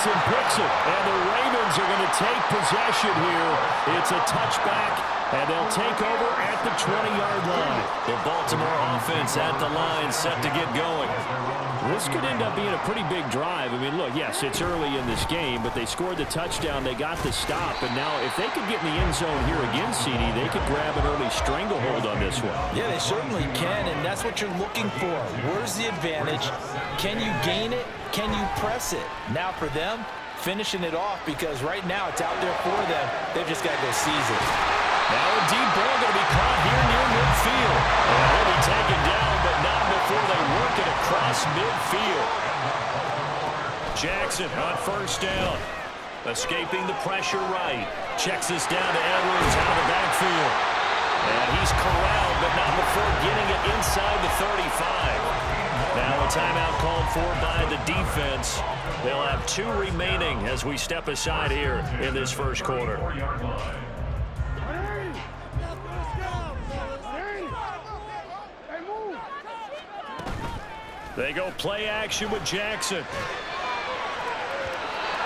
Jackson picks it, and the Ravens are going to take possession here. It's a touchback, and they'll take over at the 20-yard line. The Baltimore offense at the line, set to get going. This could end up being a pretty big drive. I mean, look, yes, it's early in this game, but they scored the touchdown. They got the stop, and now if they could get in the end zone here again, CD, they could grab an early stranglehold on this one. Yeah, they certainly can, and that's what you're looking for. Where's the advantage? Can you gain it? Can you press it? Now for them, finishing it off, because right now it's out there for them. They've just got to go seize it. Now a deep ball going to be caught here near midfield. And he'll be taken down, but not before they work it across midfield. Jackson on first down. Escaping the pressure right. Checks this down to Edwards out of the backfield. And he's corralled, but not before getting it inside the 35. Now a timeout called for by the defense. They'll have 2 remaining as we step aside here in this first quarter. They go play action with Jackson.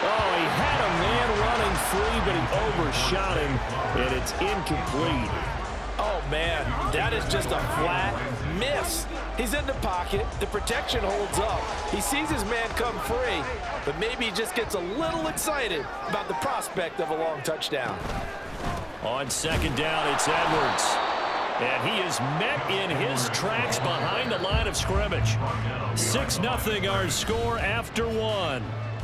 Oh, he had a man running free, but he overshot him, and it's incomplete. Oh, man, that is just a flat miss. He's in the pocket. The protection holds up. He sees his man come free, but maybe he just gets a little excited about the prospect of a long touchdown. On second down, it's Edwards. And he is met in his tracks behind the line of scrimmage. 6-0 our score after 1.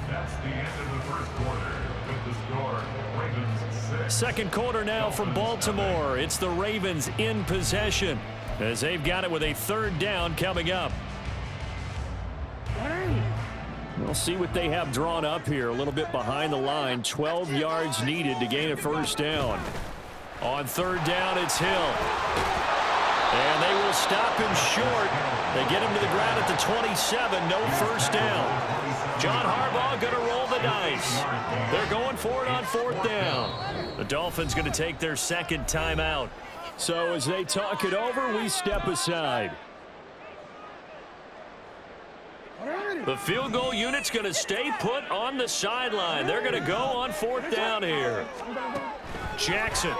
That's the end of the first quarter. With the score, Ravens 6. Second quarter now from Baltimore. It's the Ravens in possession as they've got it with a third down coming up. We'll see what they have drawn up here. A little bit behind the line. 12 yards needed to gain a first down. On third down, it's Hill. And they will stop him short. They get him to the ground at the 27. No first down. John Harbaugh going to roll the dice. They're going for it on fourth down. The Dolphins going to take their second timeout. So as they talk it over, we step aside. The field goal unit's going to stay put on the sideline. They're going to go on fourth down here. Jackson.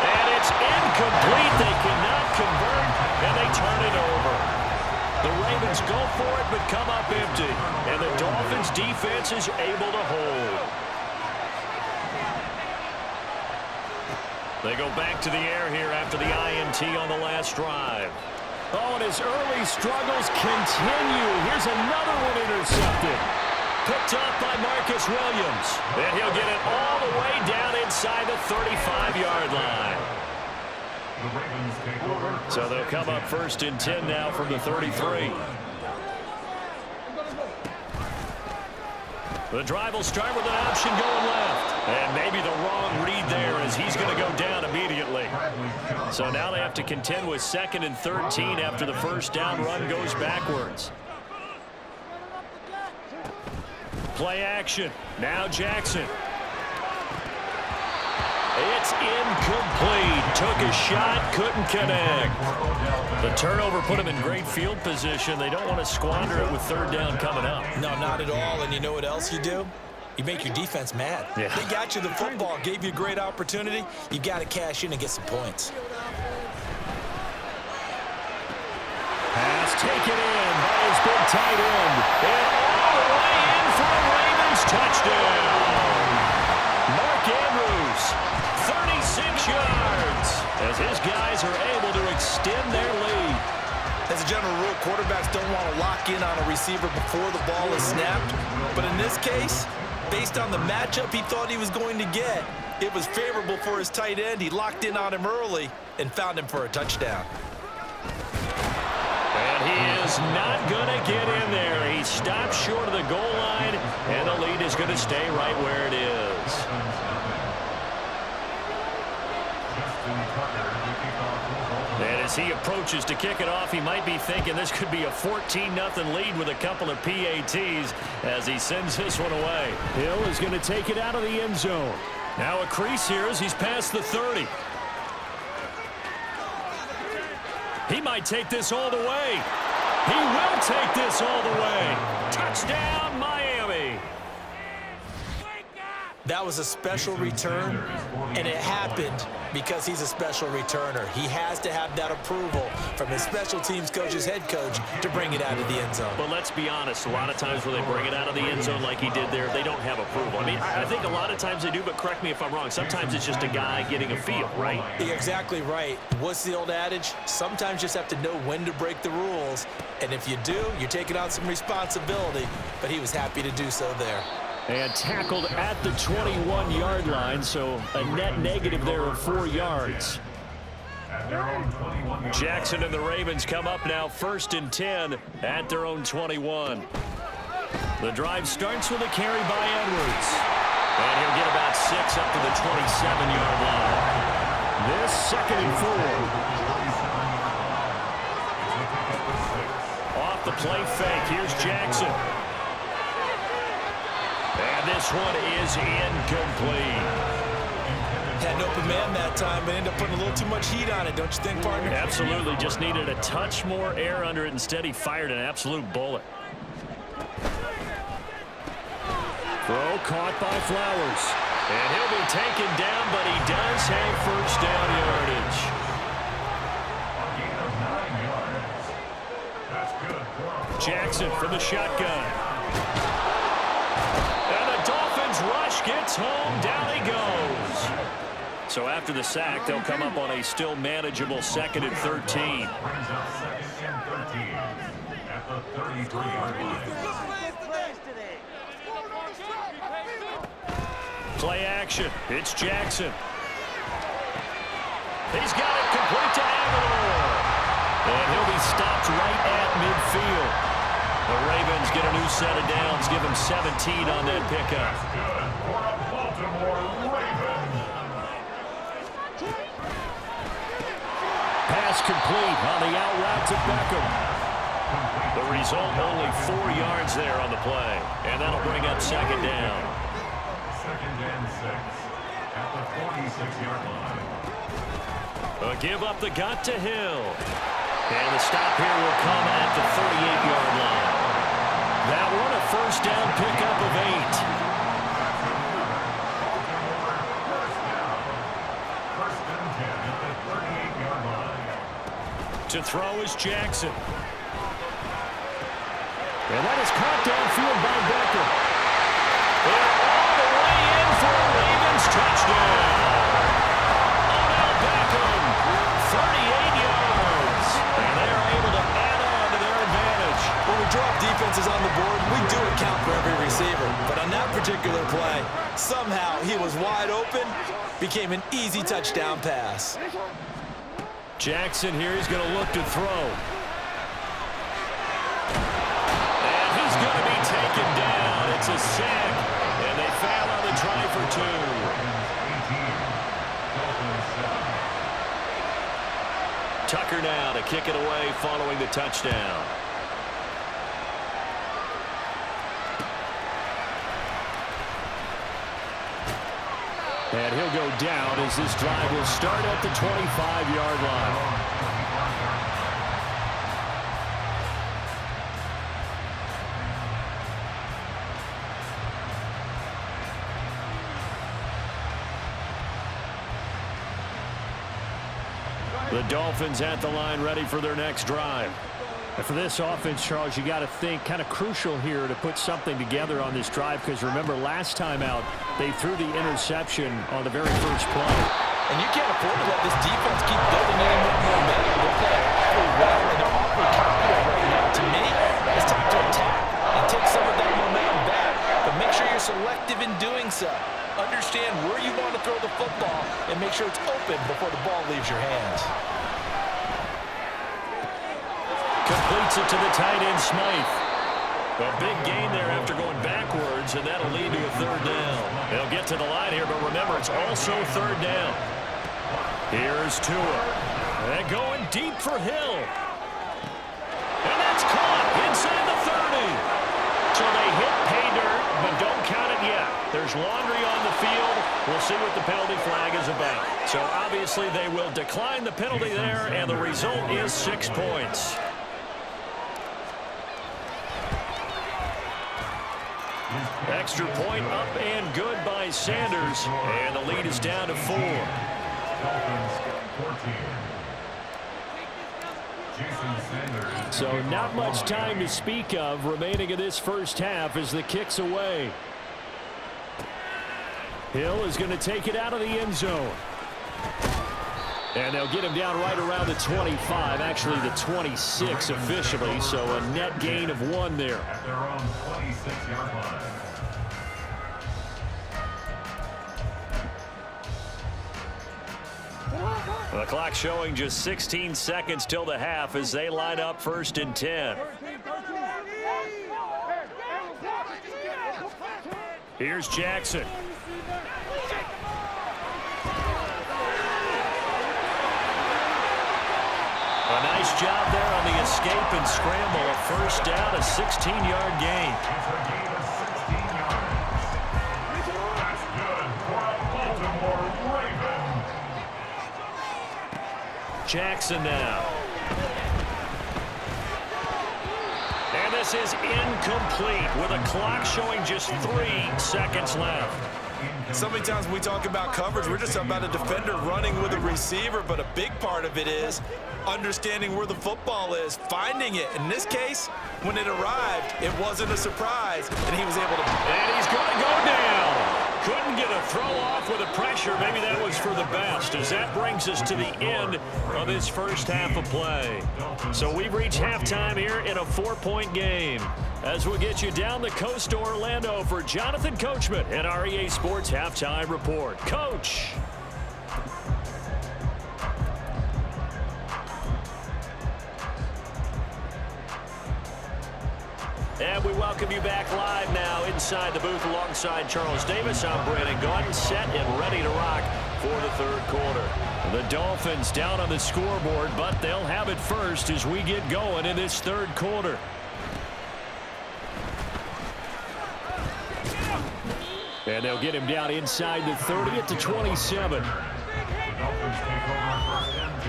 And it's incomplete. They cannot convert, and they turn it over. The Ravens go for it, but come up empty. And the Dolphins' defense is able to hold. They go back to the air here after the INT on the last drive. Oh, and his early struggles continue. Here's another one intercepted. Picked up by Marcus Williams. And he'll get it all the way down inside the 35-yard line. So they'll come up first and 10 now from the 33. The drive will start with an option going left. And maybe the wrong read there as he's going to go down immediately. So now they have to contend with 2nd and 13 after the first down run goes backwards. Play action. Now Jackson. It's incomplete. Took a shot, couldn't connect. The turnover put him in great field position. They don't want to squander it with third down coming up. No, not at all. And you know what else you do? You make your defense mad. Yeah. They got you the football, gave you a great opportunity. You got to cash in and get some points. Pass taken in by his big tight end. And all the way in for a Ravens touchdown. Mark Andrews, 36 yards, as his guys are able to extend their lead. As a general rule, quarterbacks don't want to lock in on a receiver before the ball is snapped. But in this case, based on the matchup he thought he was going to get, it was favorable for his tight end. He locked in on him early and found him for a touchdown. And he is not going to get in there. He stopped short of the goal line, and the lead is going to stay right where it is. And as he approaches to kick it off, he might be thinking this could be a 14-0 lead with a couple of PATs as he sends this one away. Hill is going to take it out of the end zone. Now a crease here as he's past the 30. He might take this all the way. He will take this all the way. Touchdown, Miami. That was a special return, and it happened because he's a special returner. He has to have that approval from his special teams coach's head coach to bring it out of the end zone. But let's be honest, a lot of times when they bring it out of the end zone like he did there, they don't have approval. I mean, I think a lot of times they do, but correct me if I'm wrong. Sometimes it's just a guy getting a feel, right? You're exactly right. What's the old adage? Sometimes you just have to know when to break the rules, and if you do, you're taking on some responsibility, but he was happy to do so there. And tackled at the 21-yard line, so a net negative there of 4 yards. Jackson and the Ravens come up now 1st and 10 at their own 21. The drive starts with a carry by Edwards. And he'll get about 6 up to the 27-yard line. This 2nd and 4. Off the play fake, here's Jackson. And this one is incomplete. Had an open man that time, but ended up putting a little too much heat on it, don't you think, partner? Absolutely. Just needed a touch more air under it. Instead, he fired an absolute bullet. Throw caught by Flowers. And he'll be taken down, but he does have first down yardage. Jackson from the shotgun. Rush gets home, down he goes. So after the sack, they'll come up on a still manageable 2nd and 13. Play action. It's Jackson. He's got it complete to Aguilar. And he'll be stopped right at midfield. The Ravens get a new set of downs, give them 17 on that pickup. Pass complete on the out route to Beckham. The result, only 4 yards there on the play. And that'll bring up 2nd down. 2nd and 6 at the 46-yard line. A give up the gut to Hill. And the stop here will come at the 38-yard line. That one a first down pickup of 8. To throw is Jackson. And that is caught downfield by Becker. And all the way in for a Ravens touchdown. Odell Beckham, 38 yards. And they are able to add on to their advantage. When we drop defenses on the board, we do account for every receiver. But on that particular play, somehow he was wide open, became an easy touchdown pass. Jackson here, he's going to look to throw. And he's going to be taken down. It's a sack, and they foul on the try for 2. Tucker now to kick it away following the touchdown. And he'll go down as this drive will start at the 25-yard line. The Dolphins at the line ready for their next drive. And for this offense, Charles, you got to think kind of crucial here to put something together on this drive, because remember last time out they threw the interception on the very first play. And you can't afford to let this defense keep building any more momentum. They're playing awfully well, and they're awfully confident right now. To me, it's time to attack and take some of that momentum back. But make sure you're selective in doing so. Understand where you want to throw the football and make sure it's open before the ball leaves your hands. Completes it to the tight end, Smythe. A big gain there after going backwards, and that'll lead to a 3rd down. They'll get to the line here, but remember, it's also 3rd down. Here's Tua. And going deep for Hill. And that's caught inside the 30. So they hit pay dirt, but don't count it yet. There's laundry on the field. We'll see what the penalty flag is about. So obviously they will decline the penalty there, and the result is 6 points. Extra point up and good by Sanders. And the lead is down to 4. Dolphins 14. So not much time to speak of remaining in this first half as the kick's away. Hill is going to take it out of the end zone. And they'll get him down right around the 25, actually the 26 officially, so a net gain of 1 there. At their own 26-yard line. The clock showing just 16 seconds till the half as they line up 1st and 10. Here's Jackson. A nice job there on the escape and scramble. A 1st down, a 16-yard gain. It's a gain of 16 yards. That's good for a Baltimore Raven. Jackson now. And this is incomplete with a clock showing just 3 seconds left. So many times when we talk about coverage, we're just talking about a defender running with a receiver, but a big part of it is understanding where the football is, finding it. In this case, when it arrived, it wasn't a surprise, and he was able to... And he's going to go down. Couldn't get a throw off with the pressure. Maybe that was for the best, as that brings us to the end of this first half of play. So we've reached halftime here in a 4-point game. As we'll get you down the coast to Orlando for Jonathan Coachman and our EA Sports Halftime Report. Coach. And we welcome you back live now inside the booth alongside Charles Davis. I'm Brandon Gaudin, set and ready to rock for the 3rd quarter. The Dolphins down on the scoreboard, but they'll have it first as we get going in this 3rd quarter. And they'll get him down inside the 30 at the 27. The Dolphins take over 1st and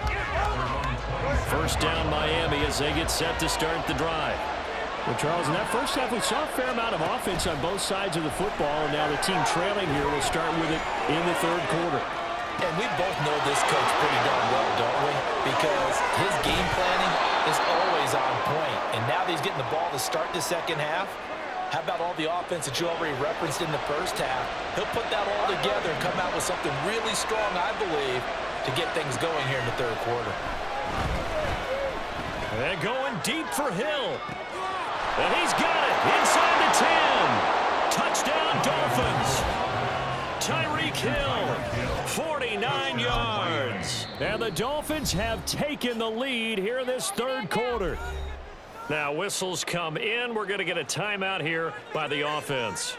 10. 1st down Miami as they get set to start the drive. Well, Charles, in that first half, we saw a fair amount of offense on both sides of the football, and now the team trailing here will start with it in the 3rd quarter. And we both know this coach pretty darn well, don't we? Because his game planning is always on point. And now that he's getting the ball to start the 2nd half, how about all the offense that you already referenced in the first half? He'll put that all together and come out with something really strong, I believe, to get things going here in the 3rd quarter. And going deep for Hill. And he's got it inside the 10. Touchdown, Dolphins. Tyreek Hill, 49 yards. And the Dolphins have taken the lead here in this 3rd quarter. Now whistles come in. We're going to get a timeout here by the offense.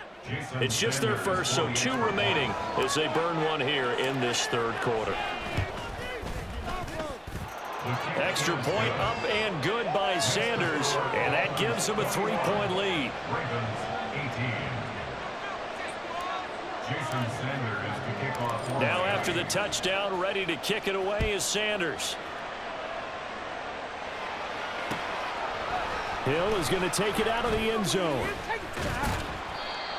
It's just their first, so 2 remaining as they burn 1 here in this 3rd quarter. Extra point up and good by Sanders, and that gives them a 3-point lead. Ravens 18. Jason Sanders to kick off. Now after the touchdown, ready to kick it away is Sanders. Hill is going to take it out of the end zone.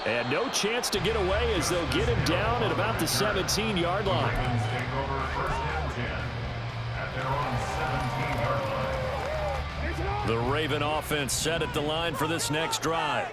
And no chance to get away as they'll get him down at about the 17-yard line. Ravens take over 1st and 10 at their own 17-yard line. The Raven offense set at the line for this next drive.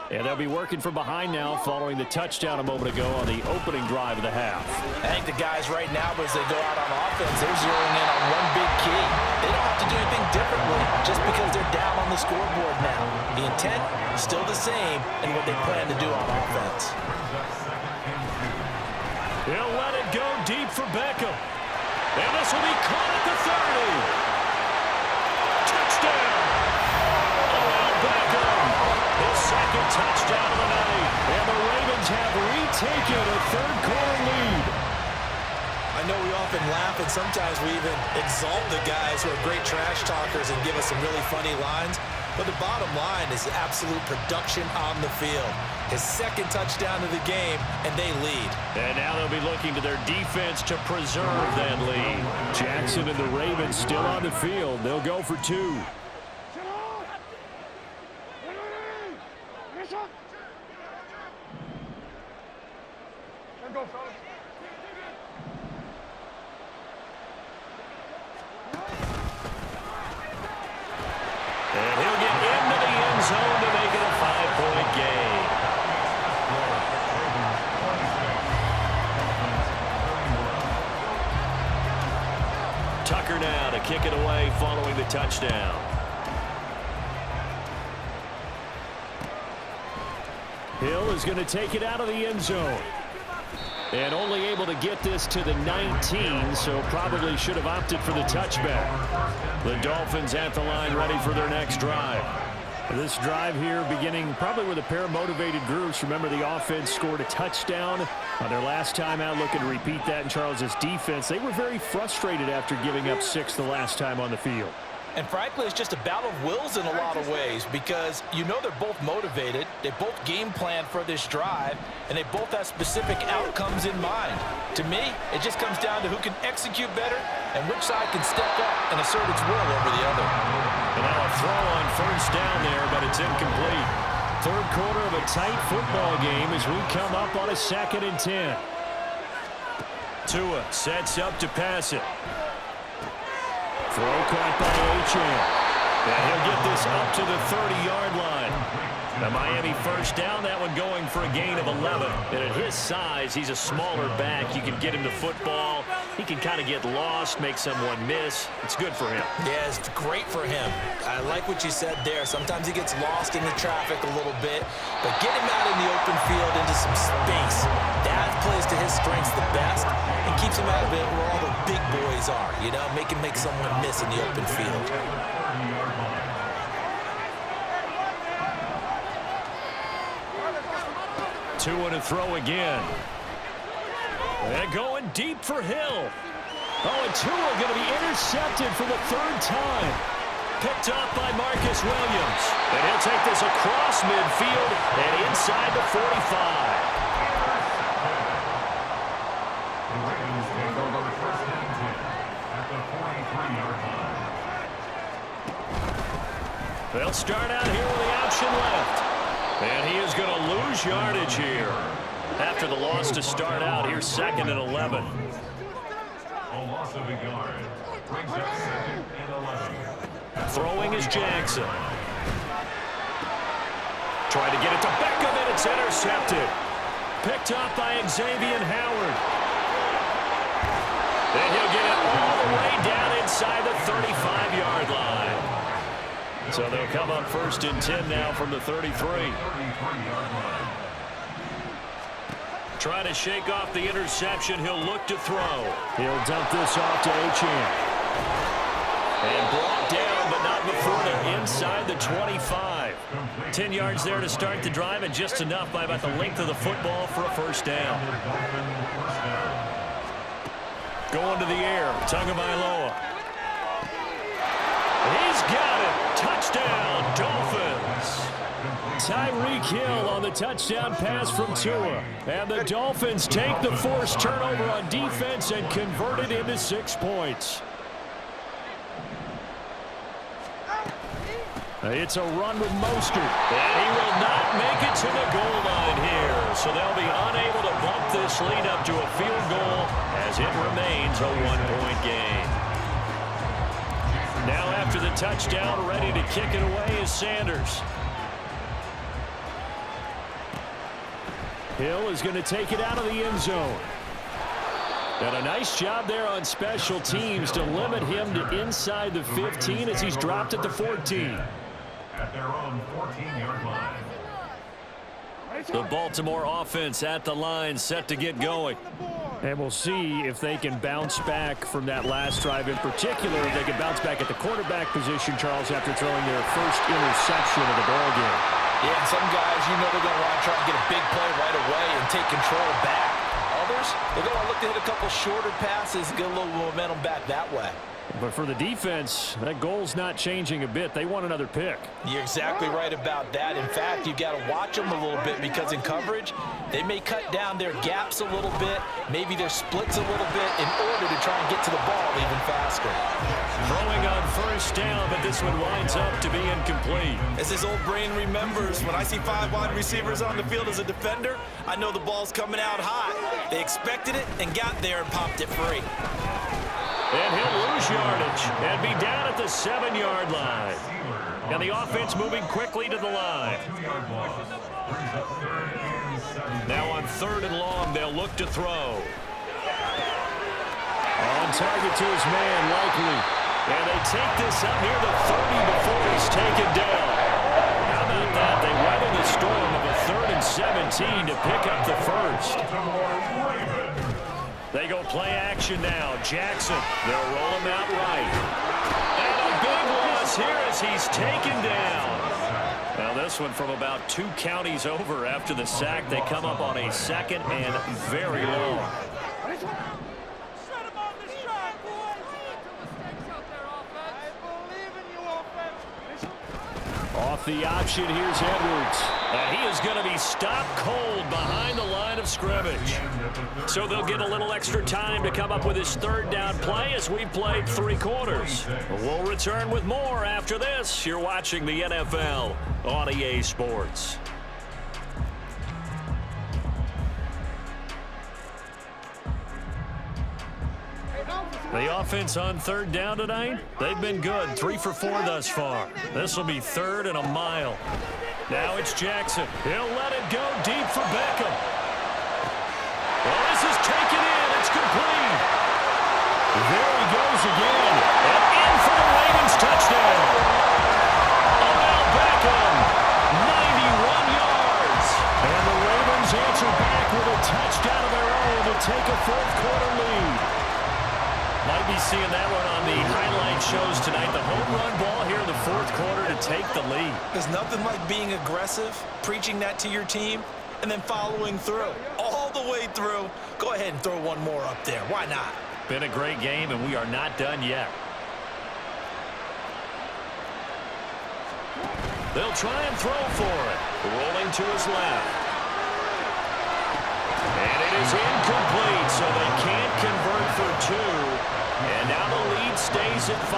And they'll be working from behind now following the touchdown a moment ago on the opening drive of the half. I think the guys right now, as they go out on offense, they're zeroing in on one big key. They don't have to do anything differently just because they're down on the scoreboard now. The intent is still the same in what they plan to do on offense. He'll let it go deep for Beckham. And this will be caught at the 30. Touchdown! Oh, Beckham! His 2nd touchdown of the night. And the Ravens have retaken a 3rd quarter lead. I know we often laugh and sometimes we even exalt the guys who are great trash talkers and give us some really funny lines. But the bottom line is absolute production on the field. His 2nd touchdown of the game, and they lead. And now they'll be looking to their defense to preserve that lead. Jackson and the Ravens still on the field. They'll go for 2. And he'll get into the end zone to make it a 5-point game. Tucker now to kick it away following the touchdown. Hill is going to take it out of the end zone. And only able to get this to the 19, so probably should have opted for the touchback. The Dolphins at the line ready for their next drive. This drive here beginning probably with a pair of motivated groups. Remember, the offense scored a touchdown on their last time out, looking to repeat that in Charles's defense. They were very frustrated after giving up 6 the last time on the field. And frankly, it's just a battle of wills in a lot of ways because you know they're both motivated, they both game plan for this drive, and they both have specific outcomes in mind. To me, it just comes down to who can execute better and which side can step up and assert its will over the other. And now a throw on first down there, but it's incomplete. Third quarter of a tight football game as we come up on a 2nd and 10. Tua sets up to pass it. Throw caught by Achane. And he'll get this up to the 30-yard line. The Miami first down, that one going for a gain of 11. And at his size, he's a smaller back. You can get him the football. He can kind of get lost, make someone miss. It's good for him. Yeah, it's great for him. I like what you said there. Sometimes he gets lost in the traffic a little bit, but get him out in the open field into some space. That plays to his strengths the best and keeps him out of it where all the big boys are, you know, make someone miss in the open field. Tua to throw again. And going deep for Hill. Oh, and Tua going to be intercepted for the 3rd time. Picked off by Marcus Williams. And he'll take this across midfield and inside the 45. They'll start out here with the option left. And he is going to lose yardage here. After the loss to start out, here's 2nd and 11. A loss of a yard. Brings up 2nd and 11. Throwing is Jackson. Trying to get it to Beckham, and it's intercepted. Picked up by Xavier Howard. And he'll get it all the way down inside the 35-yard line. So they'll come up 1st and 10 now from the 33. Trying to shake off the interception. He'll look to throw. He'll dump this off to Achane. And brought down, but not before the inside the 25. 10 yards there to start the drive, and just enough by about the length of the football for a first down. Going to the air, Tagovailoa. He's got it. Touchdown, Dolphins. Tyreek Hill on the touchdown pass from Tua. And the Dolphins take the forced turnover on defense and convert it into 6 points. It's a run with Mostert. And he will not make it to the goal line here. So they'll be unable to bump this lead up to a field goal as it remains a 1-point game. Now after the touchdown, ready to kick it away is Sanders. Hill is going to take it out of the end zone. And a nice job there on special teams to limit him to inside the 15 as he's dropped at the 14. At their own 14-yard line. The Baltimore offense at the line, set to get going. And we'll see if they can bounce back from that last drive in particular. If they can bounce back at the quarterback position, Charles, after throwing their first interception of the ball game. Yeah, some guys, you know they're going to want to try and get a big play right away and take control back. Others, they're going to look to hit a couple shorter passes and get a little momentum back that way. But for the defense, that goal's not changing a bit. They want another pick. You're exactly right about that. In fact, you've got to watch them a little bit because in coverage, they may cut down their gaps a little bit, maybe their splits a little bit in order to try and get to the ball even faster. Throwing on first down, but this one winds up to be incomplete. As his old brain remembers, when I see 5 wide receivers on the field as a defender, I know the ball's coming out hot. They expected it and got there and popped it free. And he'll lose yardage and be down at the 7-yard line. And the offense moving quickly to the line. Now on 3rd and long, they'll look to throw. On target to his man, Likely. And they take this up near the 30 before he's taken down. How about that? They weather the storm of a 3rd and 17 to pick up the first. They go play action now. Jackson, they'll roll him out right. And a big loss here as he's taken down. Now this one from about 2 counties over after the sack. They come up on a 2nd and very long. Off the option, here's Edwards. And he is going to be stopped cold behind the line of scrimmage. So they'll get a little extra time to come up with his 3rd down play as we've played 3 quarters. We'll return with more after this. You're watching the NFL on EA Sports. The offense on 3rd down tonight, they've been good. 3 for 4 thus far. This will be 3rd and a mile. Now it's Jackson. He'll let it go deep for Beckham. Well, this is taken in. It's complete. There he goes again. And in for the Ravens touchdown. Odell Beckham, 91 yards. And the Ravens answer back with a touchdown of their own to take a 4th quarter lead. Might be seeing that one on the highlight shows tonight. The home run ball here in the 4th quarter to take the lead. There's nothing like being aggressive, preaching that to your team, and then following through. All the way through. Go ahead and throw one more up there. Why not? Been a great game, and we are not done yet. They'll try and throw for it. Rolling to his left. And it is incomplete, so they can't convert for 2. And now the lead stays at 5.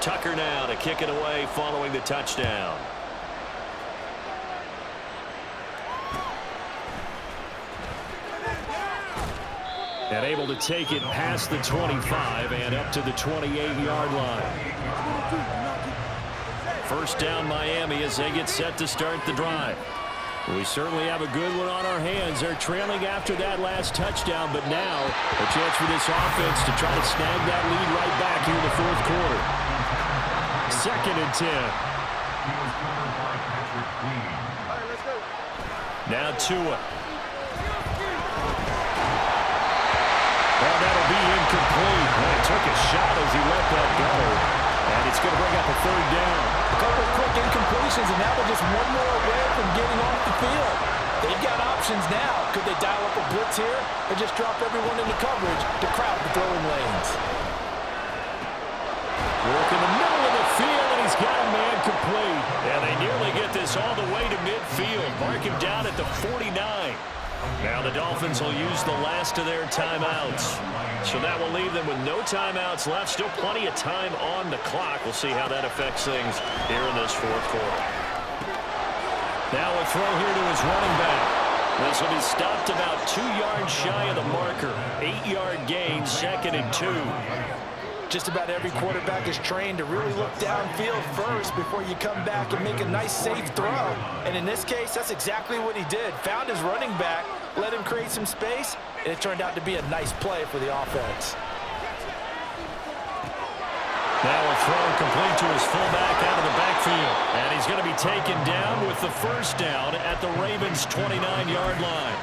Tucker now to kick it away following the touchdown. And able to take it past the 25 and up to the 28-yard line. 1st down Miami as they get set to start the drive. We certainly have a good one on our hands. They're trailing after that last touchdown, but now a chance for this offense to try to snag that lead right back here in the 4th quarter. 2nd and 10. Now Tua. Well, that'll be incomplete. Well, he took a shot as he let that go. And it's going to bring up a 3rd down. A couple of quick incompletions, and now they're just one more away from getting off the field. They've got options now. Could they dial up a blitz here or just drop everyone into coverage to crowd the throwing lanes? Work in the middle of the field, and he's got a man complete. And they nearly get this all the way to midfield. Mark him down at the 49. Now the Dolphins will use the last of their timeouts. So that will leave them with no timeouts left. Still plenty of time on the clock. We'll see how that affects things here in this 4th quarter. Now a throw here to his running back. This will be stopped about 2 yards shy of the marker. 8-yard gain, 2nd and 2. Just about every quarterback is trained to really look downfield first before you come back and make a nice, safe throw. And in this case, that's exactly what he did. Found his running back, let him create some space, and it turned out to be a nice play for the offense. Now a throw complete to his fullback out of the backfield. And he's going to be taken down with the 1st down at the Ravens' 29-yard line.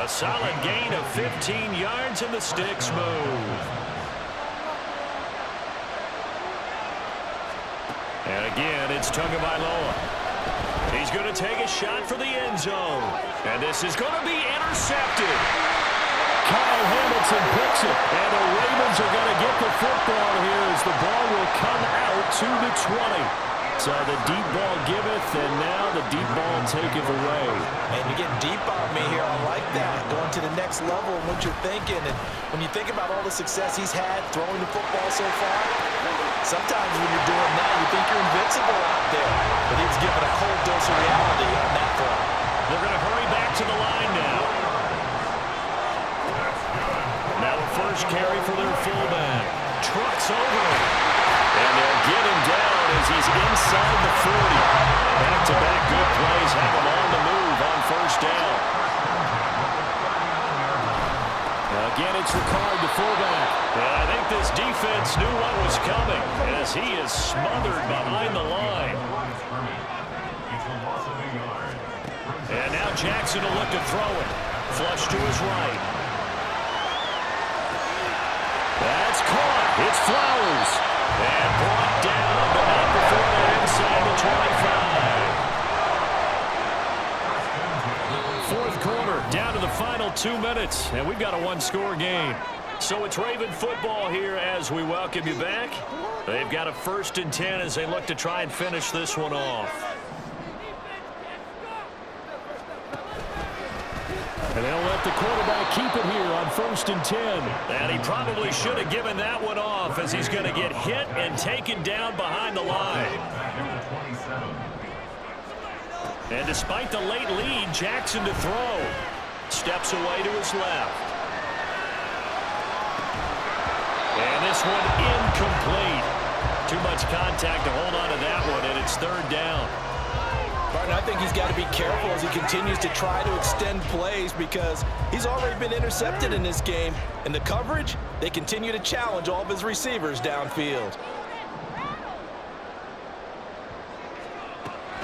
A solid gain of 15 yards, and the sticks move. And again, it's Tagovailoa. He's going to take a shot for the end zone. And this is going to be intercepted. Kyle Hamilton picks it. And the Ravens are going to get the football here as the ball will come out to the 20. So the deep ball giveth, and now the deep ball taketh away. And you're getting deep on me here. I like that. Going to the next level and what you're thinking. And when you think about all the success he's had throwing the football so far, sometimes when you're doing that, you think you're invincible out there. But he was given a cold dose of reality on that throw. They're going to hurry back to the line now. Now a first carry for their fullback. Trucks over him. And they'll get him down as he's inside the 40. Back-to-back good plays have him on the move on first down. Again, it's Ricard, the fullback. And I think this defense knew what was coming as he is smothered behind the line. And now Jackson will look to throw it. Flush to his right. That's caught. It's Flowers. And brought down, but not before they're inside the 25. Fourth quarter, down to the final 2 minutes, and we've got a one-score game. So it's Raven football here as we welcome you back. They've got a 1st and 10 as they look to try and finish this one off. And they'll let the quarterback keep it here on 1st and 10. And he probably should have given that one off as he's going to get hit and taken down behind the line. And despite the late lead, Jackson to throw. Steps away to his left. And this one incomplete. Too much contact to hold on to that one, and it's 3rd down. Martin, I think he's got to be careful as he continues to try to extend plays because he's already been intercepted in this game. And the coverage, they continue to challenge all of his receivers downfield.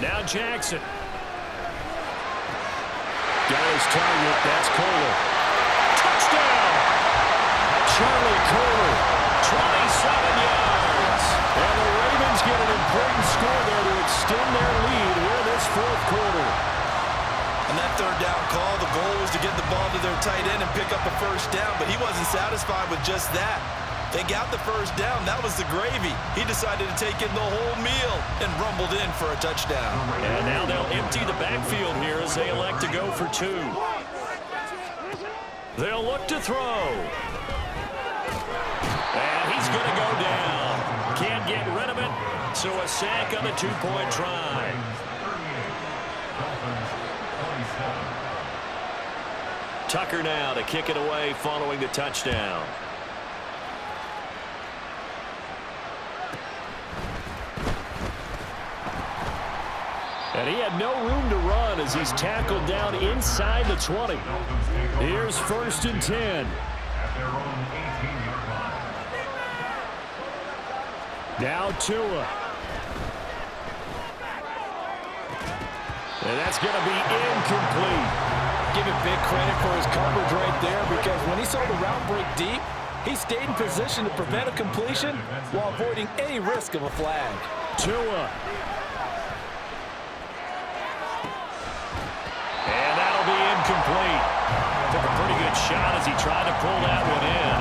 Now Jackson. Got his target. That's Kohler. Touchdown! Charlie Kohler. 27 yards. And the Ravens get an important score there to extend their lead here this 4th quarter. On that 3rd down call, the goal was to get the ball to their tight end and pick up a 1st down, but he wasn't satisfied with just that. They got the 1st down. That was the gravy. He decided to take in the whole meal and rumbled in for a touchdown. And now they'll empty the backfield here as they elect to go for 2. They'll look to throw. And he's going to go down. Can't get rid of it, so a sack on the 2-point try. Tucker now to kick it away following the touchdown. And he had no room to run as he's tackled down inside the 20. Here's 1st and 10. Now Tua. And that's going to be incomplete. Give him big credit for his coverage right there because when he saw the route break deep, he stayed in position to prevent a completion while avoiding any risk of a flag. Tua. And that'll be incomplete. Took a pretty good shot as he tried to pull that one in.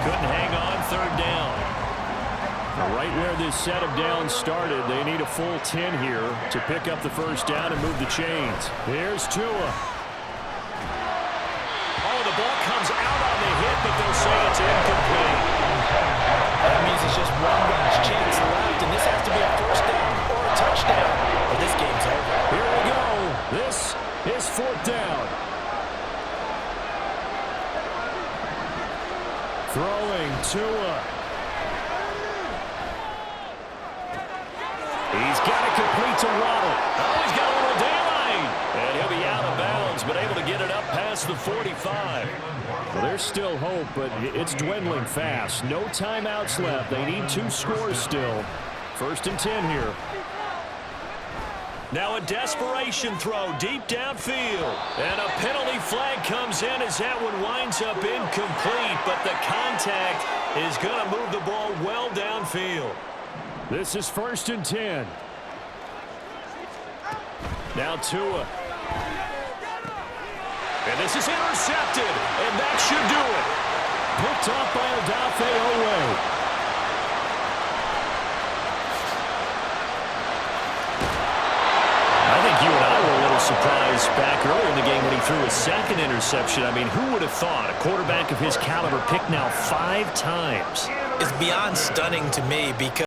Couldn't hang on 3rd down. Right where this set of downs started, they need a full 10 here to pick up the 1st down and move the chains. Here's Tua. Oh, the ball comes out on the hit, but they'll say it's incomplete. That means it's just one run's chance left, and this has to be a 1st down or a touchdown, or this game's over. Here we go. This is 4th down. Throwing Tua. He's got it complete to Waddle. Oh, he's got a little daylight. And he'll be out of bounds, but able to get it up past the 45. Well, there's still hope, but it's dwindling fast. No timeouts left. They need 2 scores still. 1st and 10 here. Now a desperation throw deep downfield. And a penalty flag comes in as that one winds up incomplete, but the contact is going to move the ball well downfield. This is 1st and 10. Now Tua. And this is intercepted, and that should do it. Picked off by Odafe. surprise back earlier in the game when he threw his second interception. I mean, who would have thought a quarterback of his caliber picked now 5 times? It's beyond stunning to me because